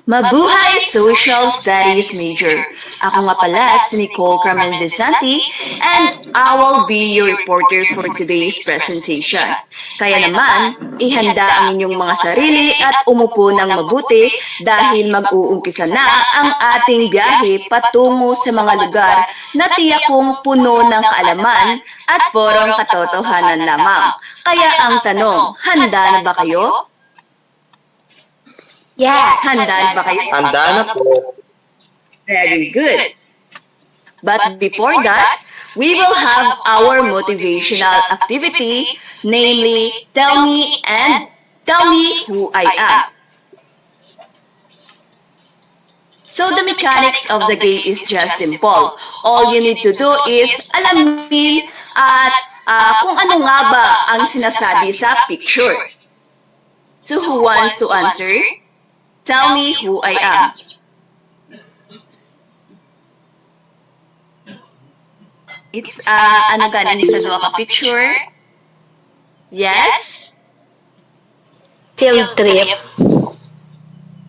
Mabuhay Social Studies major. Ako nga pala si Nicole Carmen Visanti and I will be your reporter for today's presentation. Kaya naman, ihanda ang inyong mga sarili at umupo ng mabuti dahil mag-uumpisa na ang ating biyahe patungo sa mga lugar na tiyak kong puno ng kaalaman at porong katotohanan lamang. Kaya ang tanong, handa na ba kayo? Yes. Handa na ba kayo? Handa na po. Very good. But before that, we will have our motivational activity, namely, tell me who I am. So the mechanics of the game is just simple. All you need to do is alamin at kung ano nga ba ang sinasabi sa picture. So who wants to answer? Tell me who I am. It's ano ganin sa duwa ka picture? Yes? Field trip.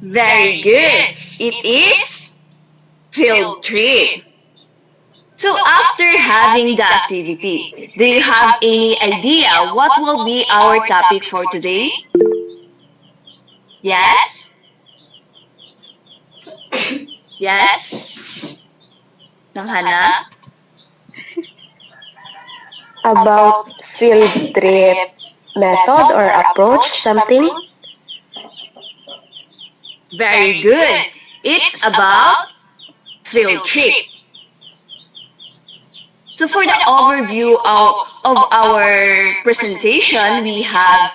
Very good. It is field trip. So after having the activity, do you have any idea what will be our topic for today? Yes? Yes? Nang Hana? About field trip method or approach, something? Very good. It's about field trip. So for the overview of our presentation, we have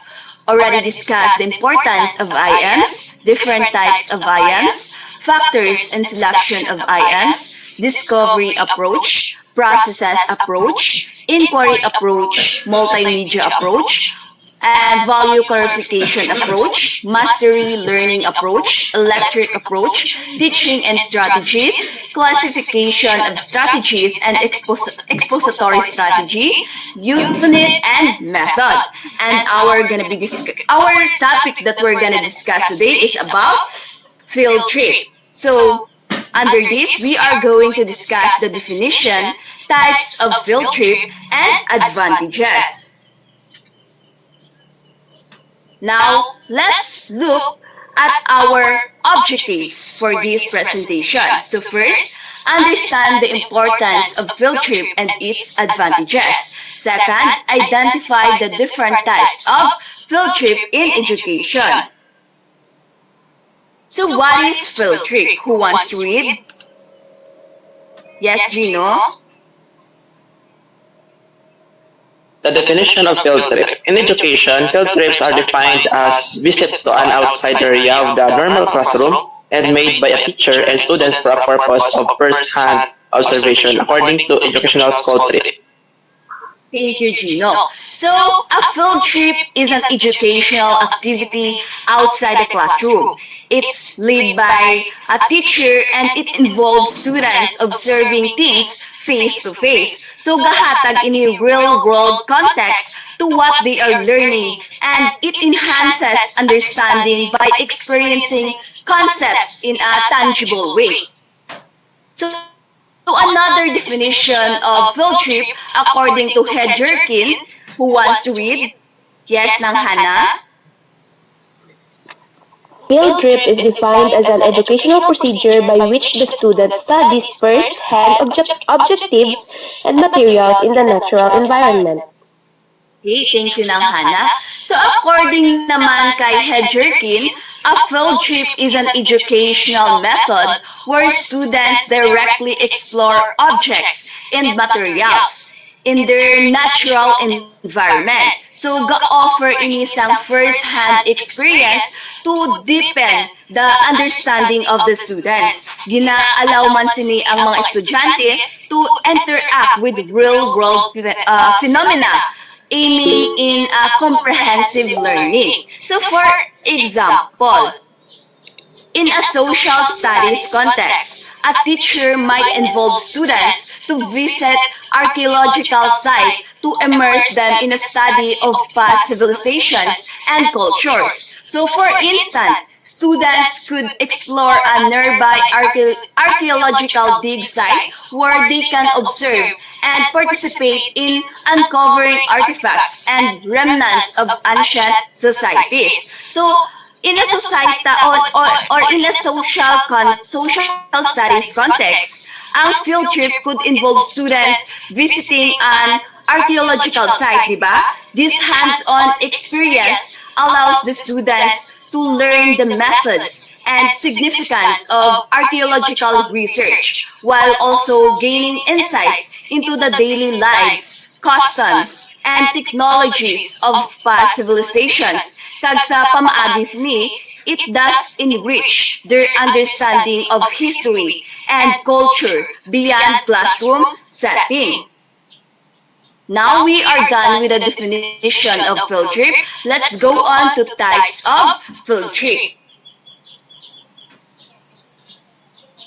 already discussed the importance of IMs, different types of IMs, factors and selection of IMs, discovery approach, processes approach, inquiry approach, multimedia approach, and value clarification approach, mastery learning approach, electric approach, teaching and strategies, classification of strategies and expository strategy, unit and method. And our topic that we're gonna discuss today is about field trip. So under this, we are going to discuss the definition, types of field trip, and advantages. Now, let's look at our objectives for this presentation. So first, understand the importance of field trip and its advantages. Second, identify the different types of field trip in education. So what is field trip? Who wants to read? Yes, Gino? The definition of field trip. In education, field trips are defined as visits to an outside area of the normal classroom and made by a teacher and students for a purpose of first-hand observation according to educational school trip. Thank you, Gino. So, a field trip is an educational activity outside the classroom. It's led by a teacher and it involves students observing things face to face. So, gahatag in a real-world context to what they are learning, and it enhances understanding by experiencing concepts in a tangible way. So another definition of field trip according to Head Jerkin, who wants to read? Yes, Nang Hana? Field trip is defined as an educational procedure by which the student studies first-hand objectives and materials in the natural environment. Okay, thank you, Nang Hana. So according naman kay Head Jerkin, a field trip is an educational method where students directly explore objects and materials in their natural environment. So, ga-offer ini isang first-hand experience to deepen the understanding of the students. Gina-allow man sini ang mga estudyante to interact with real-world phenomena aiming in a comprehensive learning. So for example, in a social studies context, a teacher might involve students to visit archaeological sites to immerse them in a study of past civilizations and cultures. So for instance, students could explore a nearby archaeological dig site where they can observe and participate in uncovering artifacts and remnants of ancient societies. So, in a society or in a social studies context, ang field trip could involve students visiting an archaeological site, di ba? This hands-on experience allows the students to learn the methods and significance of archaeological research while also gaining insights into the daily lives, customs, and technologies of past civilizations. Kag sa pamaagis ni, it does enrich their understanding of history and culture beyond classroom setting. Now we are done with the definition of field trip. Let's go on to types of field trip.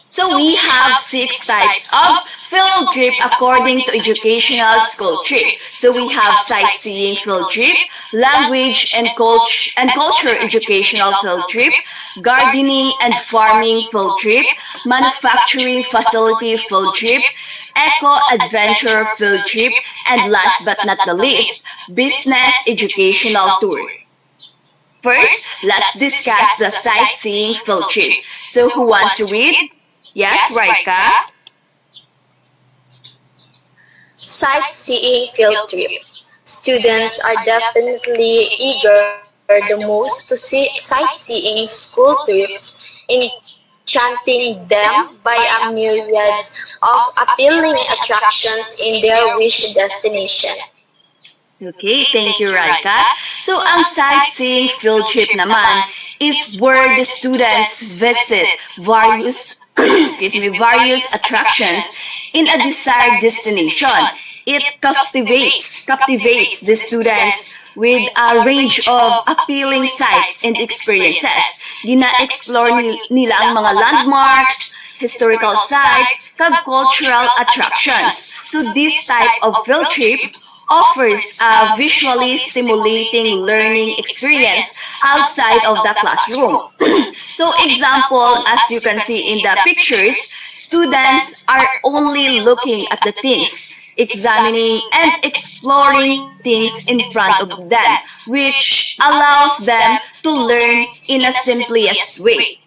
So we have 6 types of field trip according to educational school trip. So we have sightseeing field trip, language and culture educational field trip, gardening and farming field trip, manufacturing facility field trip, eco-adventure field trip, and last but not the least, business educational tour. First, let's discuss the sightseeing field trip. So who wants to read? Yes, Raika? Sightseeing field trip. Students are definitely eager the most to see sightseeing school trips, enchanting them by a myriad of appealing attractions in their wish destination. Okay, thank you, Raika. So, ang sightseeing field trip naman is where the students visit various various attractions in a desired destination. It captivates the students with a range of appealing sights and experiences. Gina-explore nila ang mga landmarks, historical sites, kag cultural attractions. So this type of field trip offers a visually stimulating learning experience outside of the classroom. So example, as you can see in the pictures, students are only looking at the things, examining and exploring things in front of them, which allows them to learn in a simplest way.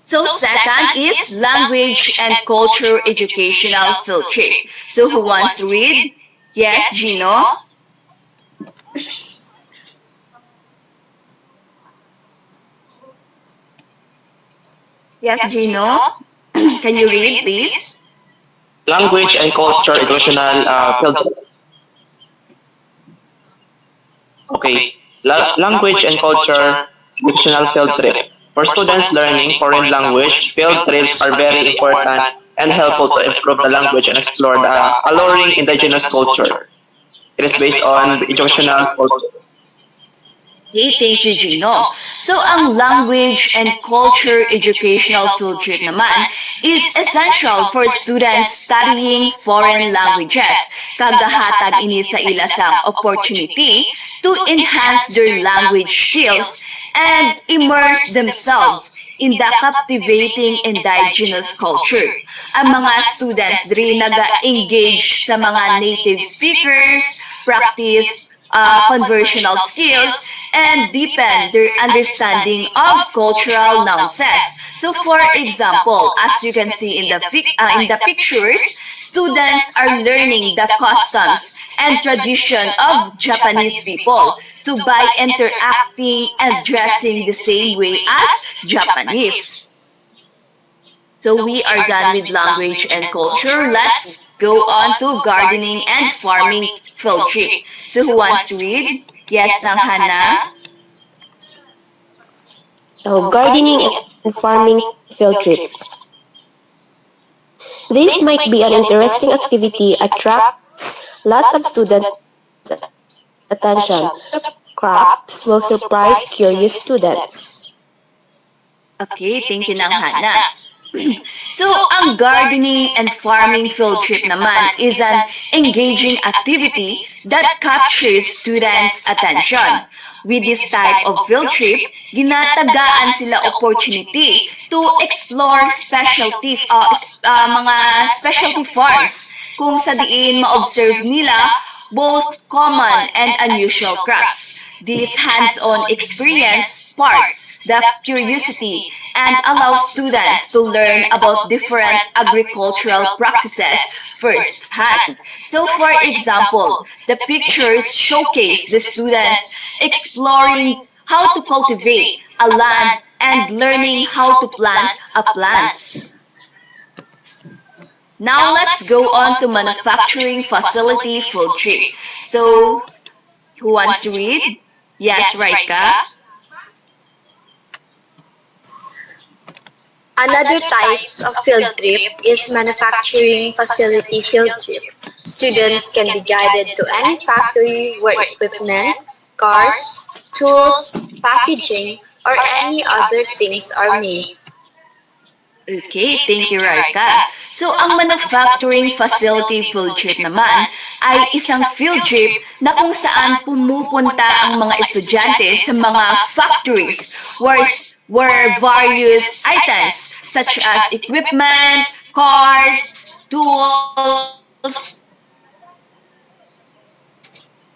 So second is language and culture educational field trip. So who wants to read? Yes, Gino? Yes, Gino? Can you read, please? Language and culture educational field. Okay. Language and culture educational field trip. For students learning foreign language, field trips are very important and helpful to improve the language and explore the alluring indigenous culture. It is based on the educational culture. Okay, thank you, Gino. So, ang language and culture educational field trip naman is essential for students studying foreign languages. Kagahatag ini sa ila sang opportunity to enhance their language skills and immerse themselves in the captivating indigenous culture. Ang mga students diri naga-engage sa mga native speakers, practice conversational skills, and deepen their understanding of cultural nuances. So for example, as you can see in the pictures, students are learning the customs and tradition of Japanese people. So by interacting and dressing the same way as Japanese. So we are done with language and culture. Let's go on to gardening and farming field trip. So who wants to read? Yes, Nang Hana? So, gardening and farming field trip. This might be an interesting activity attracts lots of students' attention. Crops will surprise curious students. Okay, thank you, Nang Hana. So, ang gardening and farming field trip naman is an engaging activity that captures students' attention. With this type of field trip, ginatagaan sila opportunity to explore mga specialty farms kung sa diin ma-observe nila both common and unusual crops. This hands-on experience sparks the curiosity and allows students to learn about different agricultural practices firsthand. So for example, the pictures showcase the students exploring how to cultivate a land and learning how to plant a plants. Now let's go on to manufacturing facility field trip. So, who wants to read? Yes, Raika? Another types of field trip is manufacturing facility field trip. Students can be guided to any factory where equipment, cars, tools, packaging, or any other things are made. Okay, thank you, Raika. So, ang manufacturing facility field trip naman ay isang field trip na kung saan pumupunta ang mga estudyante sa mga factories where various items such as equipment, cars, tools,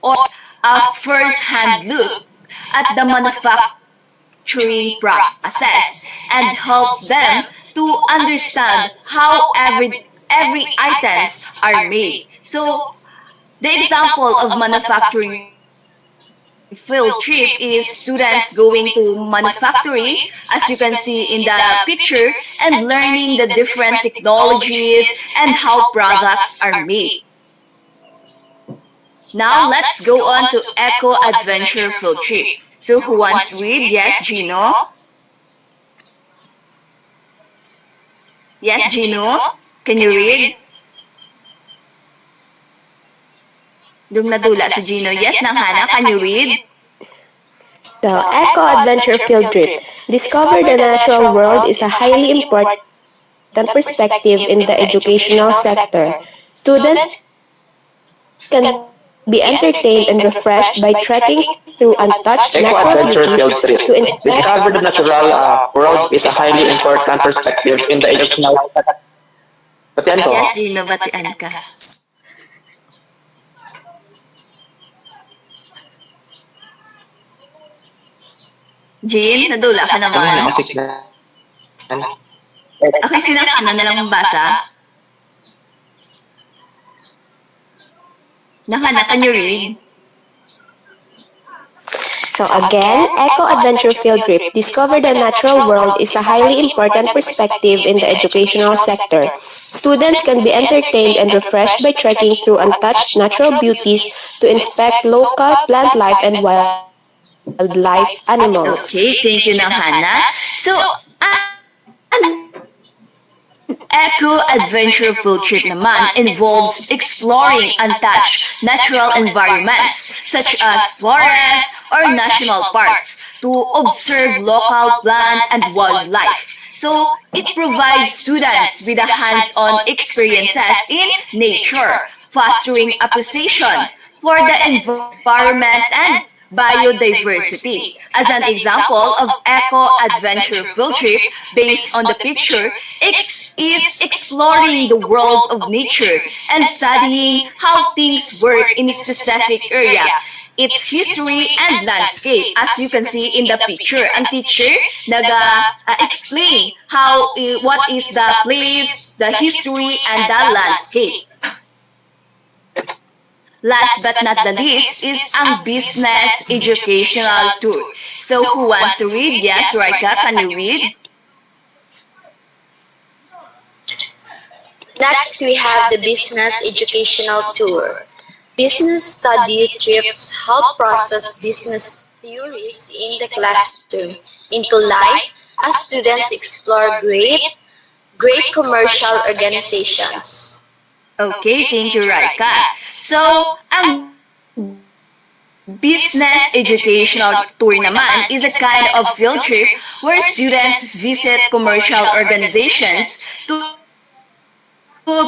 or a first-hand look at the manufacturing process and helps them to understand how every items are made. So, the example of manufacturing field trip is students going to manufacturing, as you can see in the picture, and learning the different technologies and how products are made. Now, let's go on to Eco Adventure Field Trip. So, who wants to read? Yes, Gino? Yes, Gino? Can you read? Dung nadula si Gino. Yes, Hannah, can you read? So, Eco Adventure Field Trip. Discover the natural world is a highly important perspective in the educational sector. Students can be entertained and refreshed by trekking through untouched Eco natural Adventure Field beauties Trip. to inspire Discover the natural world is a highly important perspective in the educational sector. Batian ko. Yes, Gino, batian ka. Jean, nadula ka Ano naman. yung asik na? Okay, sila ka na lang basa. Nahana, can you read? So again, Eco Adventure Field Trip. Discover the natural world is a highly important perspective in the educational sector. Students can be entertained and refreshed by trekking through untouched natural beauties to inspect local plant life and wildlife animals. Okay, thank you, Hannah. So, an Eco Adventure Field Trip naman involves exploring untouched natural environments such as forests or national parks to observe local plant and wildlife. So, it provides students with a hands-on experiences in nature, fostering appreciation for the environment and biodiversity. As an example of Eco Adventure Field Trip based on the picture, is exploring the world of nature and studying how things work in a specific area, its history and landscape. As you can see in the picture, ang teacher explain what is the place, the history, and the landscape. Last but not the least is ang business educational tour. So who wants to read? Yes, Raika, can you read? Next, we have the business educational tour. Business study trips help process business theories in the classroom into life as students explore great commercial organizations. Okay, thank you, Raika. So, ang business educational tour naman is a kind of field trip where students visit commercial organizations to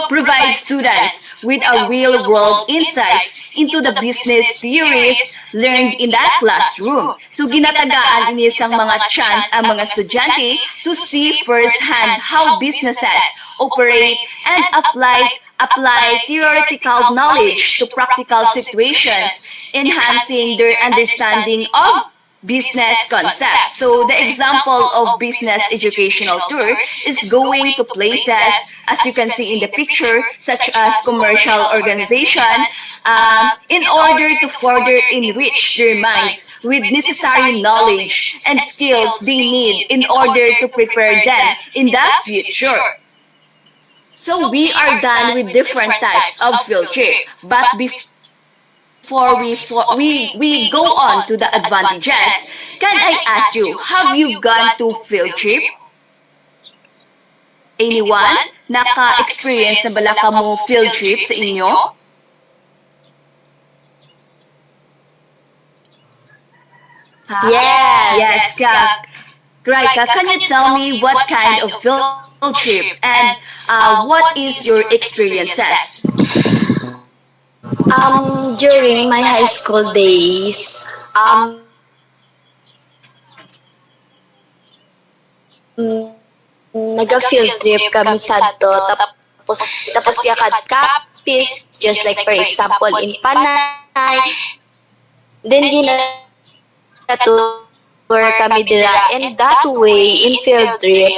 provide students with a real-world insights into the business theories learned in that classroom. So ginatagaan ini sang mga chance ang mga estudyante to see firsthand how businesses operate and apply theoretical knowledge to practical situations, enhancing their understanding of business concepts. So the example of business educational tour is going to places, as you can see in the picture, such as commercial organization, in order to further enrich their minds with necessary knowledge and skills they need in order to prepare them in the future. So we are done with different types of field trip, but before we go on to the advantages, can I ask you, have you gone to field trip? Anyone? Naka-experience na bala ka mo field trip sa inyo? Ha? Yes. Yes, Raika, can you tell me what kind of field trip and what is your experiences? During my high school days, naga-field trip kami sadto, tapos yakad Capiz, just like for example in Panay, then tour kami dira, and that way in field trip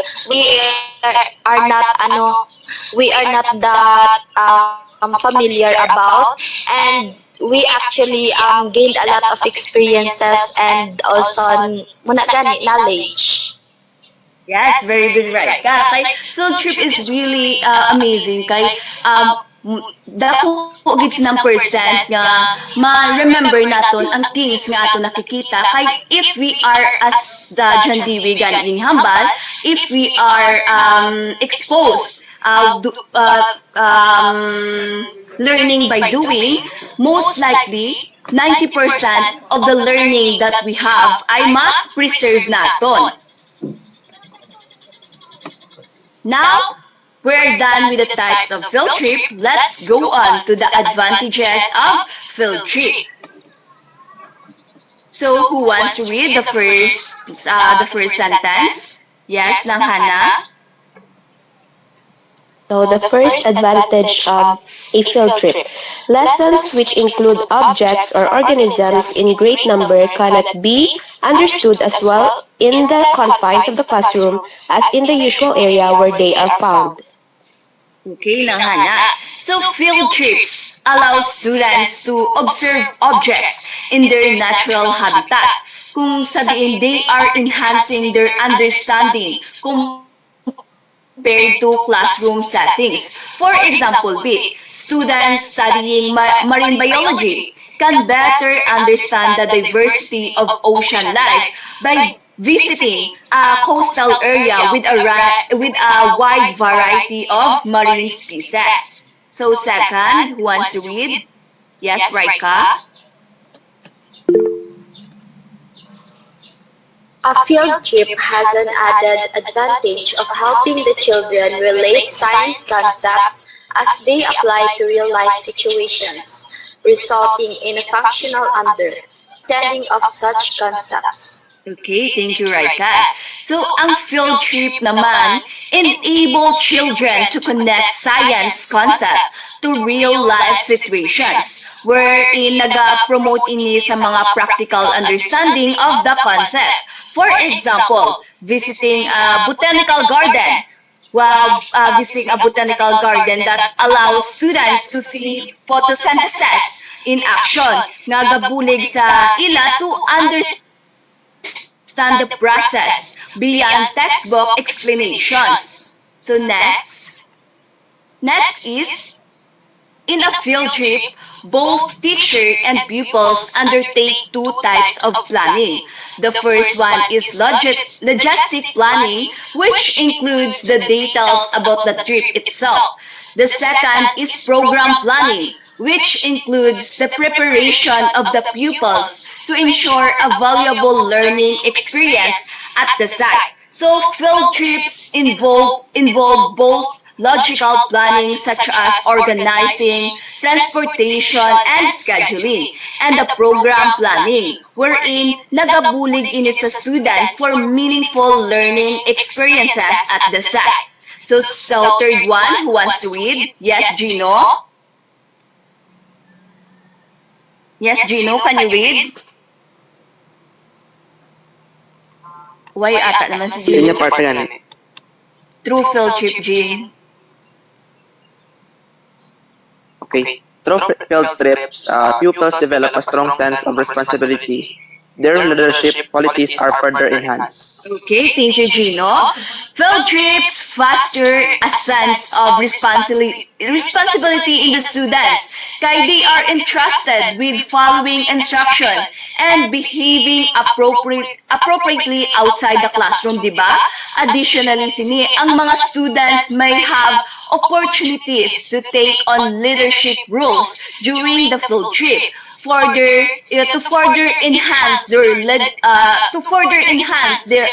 are not we are not that familiar about, and we actually gained a lot of experiences and also muna gani knowledge. Yes, very good, right. Kay field trip is really amazing. Kay dako gits ng percent nga ma-remember naton ang things nga ato nakikita. Kay if we are as the John Dewey ganing hambal, if we are exposed learning by doing, most likely 90% of the learning that we have ay ma-preserve naton. Now, we're done with the types of field trip. Let's go on to the advantages of field trip. So, who wants to read the first sentence? Yes, Nang Hana? So the first advantage of a field trip. Lessons which include objects or organisms in great number cannot be understood as well in the confines of the classroom as in the usual area where they are found. Okay, Nang Hana. So, field trips allow students to observe objects in their natural habitat. Kung sabihin, they are enhancing their understanding compared to classroom settings. For example, students studying marine biology can better understand the diversity of ocean life by visiting a coastal area with a wide variety of marine species. So second, who wants to read? Yes, Raika? A field trip has an added advantage of helping the children relate science concepts as they apply to real-life situations, resulting in a functional understanding of such concepts. Okay, thank you, Raika. So, ang field trip naman enable children to connect science concept to real-life situations, wherein nag-promote ini sa mga practical understanding of the concept. For example, visiting a botanical garden. While visiting a botanical garden that allows students to see photosynthesis in action, nga gabulig sa ila to understand the process beyond textbook explanations. So next is, in a field trip, both teacher and pupils undertake two types of planning. The first one is logistic planning, which includes the details about the trip itself. The second is program planning, which includes the preparation of the pupils to ensure a valuable learning experience at the site. So field trips involve both logical planning such as organizing, transportation, and scheduling, and the program planning, wherein nagabulig ini sa student for meaningful learning experiences at the site. So third one, who wants to read? Yes, Gino? Yes, Gino, can you read? Why ata naman si Yun Gino? yung part na yan eh. True field trip, Jean. Okay. Through field trips, pupils develop a strong sense of responsibility. Their leadership qualities are further enhanced. Okay, thank you, Gino. Field trips foster a sense of responsibility in the students, kaya they are entrusted with following instruction and behaving appropriately outside the classroom, di ba? Additionally, sini, ang mga students may have opportunities to take on leadership roles during the field trip to further enhance their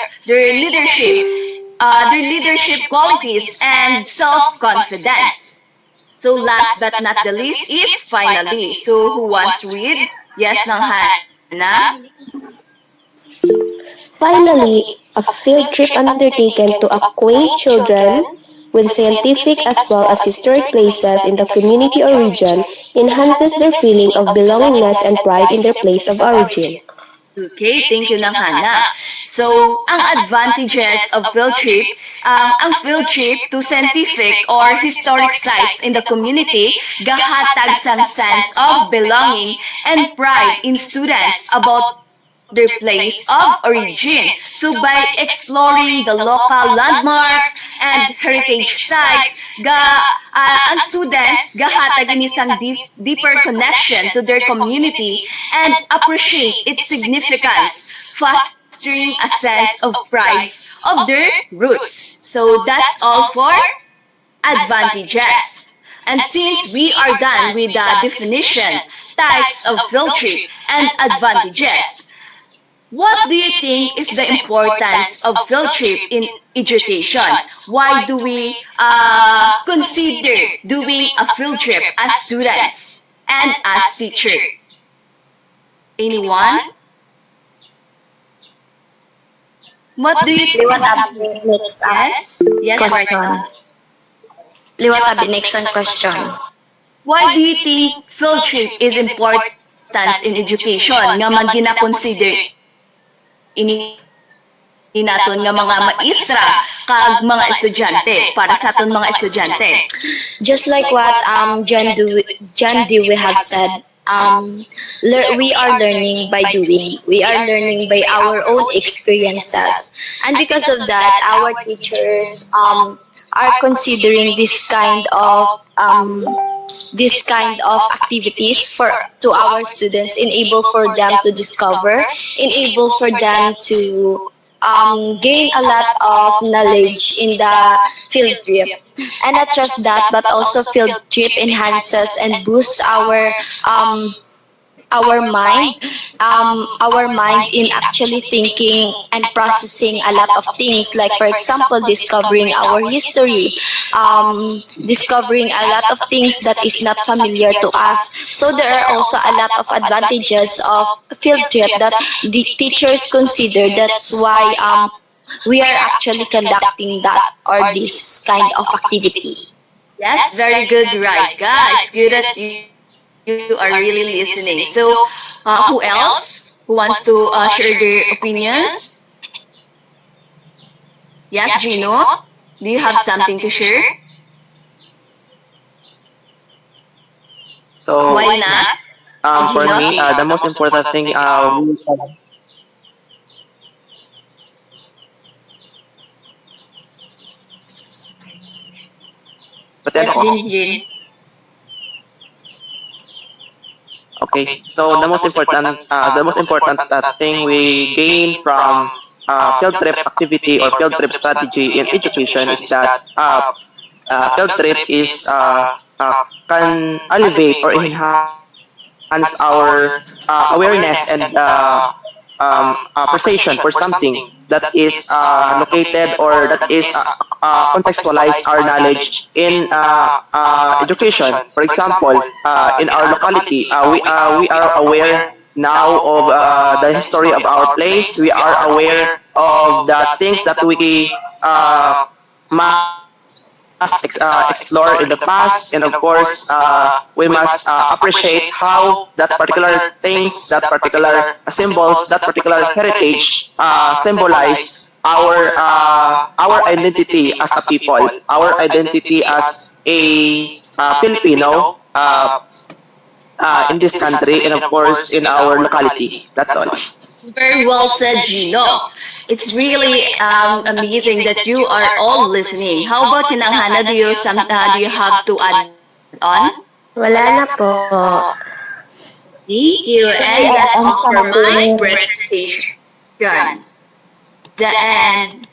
leadership qualities and self-confidence. So last but not the least is finally. So who wants to read? Yes, ng Hannah. Finally, a field trip undertaken to acquaint children with scientific as well as historic places in the community or region enhances their feeling of belongingness and pride in their place of origin. Okay, thank you ng Hannah. So, ang advantages of field trip, ang field trip to scientific or historic sites in the community gahatag sang sense of belonging and pride in students about their place of origin. So by exploring the local landmarks and heritage sites, ang students gahatag ini sang deeper connection to their community and appreciate its significance, fostering a sense of pride of their roots. So that's all for advantages. And since we are done with the definition, types of field trip, and advantages, what do you think is the importance of field trip in education? Why do we consider doing a field trip as students and as teacher? Anyone? What do you think? Liwat abi next Yes? Yes, question. Martha. Liwat abi next ang question. Why do you think field trip is important in education nga man gina-consider ini naton nga mga maestra kag mga estudyante para sa aton mga estudyante. Just like what John Dewey have said, we are learning by doing. We are learning by our own experiences, and because of that, our teachers are considering this kind of activities to our students, enable for them to discover, enable for them to gain a lot of knowledge in the field trip. And not just that, but also field trip enhances and boosts our mind in actually thinking and processing a lot of things, like for example discovering our history, discovering a lot of things that is not familiar to us. So there are also a lot of advantages of field trip that the teachers consider. That's why we are actually conducting that or this kind of activity. Yes, very good, right, guys. Good that you are really listening. So, who else who wants to share their opinions? Yes, Gino, do you have something to share? So, Why not? for me, the most important thing, but then, Yes, Jinjin. okay. So the most important thing we gain from field trip activity or field trip strategy in education is that field trip is can elevate or enhance our awareness and appreciation for something that is located or that is contextualize our knowledge in education. For example, in our locality, we are aware now of the history of our place. We are aware of the things that we must explore in the past, and of course, we must appreciate how that particular things, that particular symbols, that particular heritage symbolize our identity as a people, our identity as a Filipino in this country, and of course in our locality. That's all. Very well said, Gino. It's really amazing that you are all listening. How about you, Nang Hana? Do you have to add on? Wala na po. Thank you. And that's all for my presentation. The end.